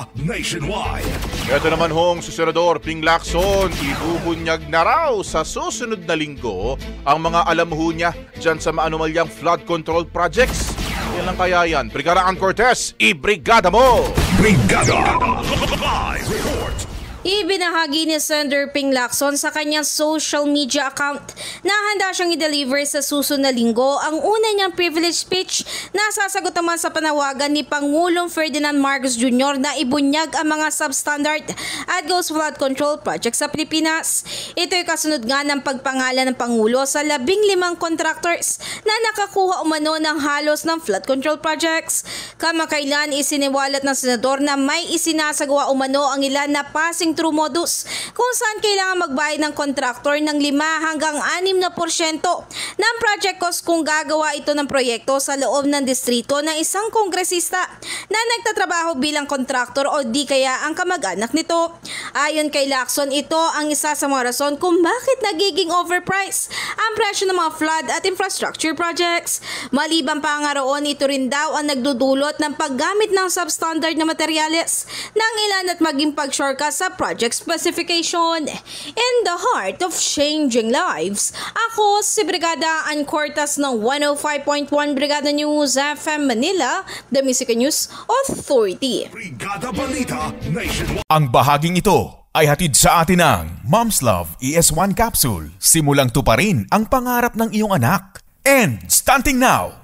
balita nationwide. Ito naman hong si Senador Ping Lacson, ibubunyag na raw sa susunod na linggo ang mga alam ho niya dyan sa maanumalyang flood control projects. Yan lang kaya yan. Brigada Ann Cortez, ibrigada mo! Brigada! Live report! Ibinahagi ni Senator Ping Lacson sa kanyang social media account na handa siyang i-deliver sa susunod na linggo ang una niyang privilege speech na sasagot naman sa panawagan ni Pangulong Ferdinand Marcos Jr. na ibunyag ang mga substandard at ghost flood control project sa Pilipinas. Ito ay kasunod nga ng pagpangalan ng Pangulo sa 15 contractors na nakakuha umano ng halos ng flood control projects. Kamakailan isiniwalat ng senador na may isinasagawa umano ang ilan na passing through modus kung saan kailangan magbayad ng kontraktor ng 5 hanggang 6% ng project cost kung gagawa ito ng proyekto sa loob ng distrito ng isang kongresista na nagtatrabaho bilang kontraktor o di kaya ang kamag-anak nito. Ayon kay Lacson, ito ang isa sa mga rason kung bakit nagiging overpriced ang presyo ng mga flood at infrastructure projects. Maliban pa nga roon, ito rin daw ang nagdudulot ng paggamit ng substandard na materyales ng ilan at maging pag-shortcut sa project specification. In the heart of changing lives, ako si Brigada Ann Cortez ng 105.1 Brigada News FM Manila, the Music News Authority. Brigada Balita Nationwide. Ang bahaging ito ay hatid sa atin ng Mom's Love ES1 Capsule. Simulang tuparin ang pangarap ng iyong anak. And stunting now,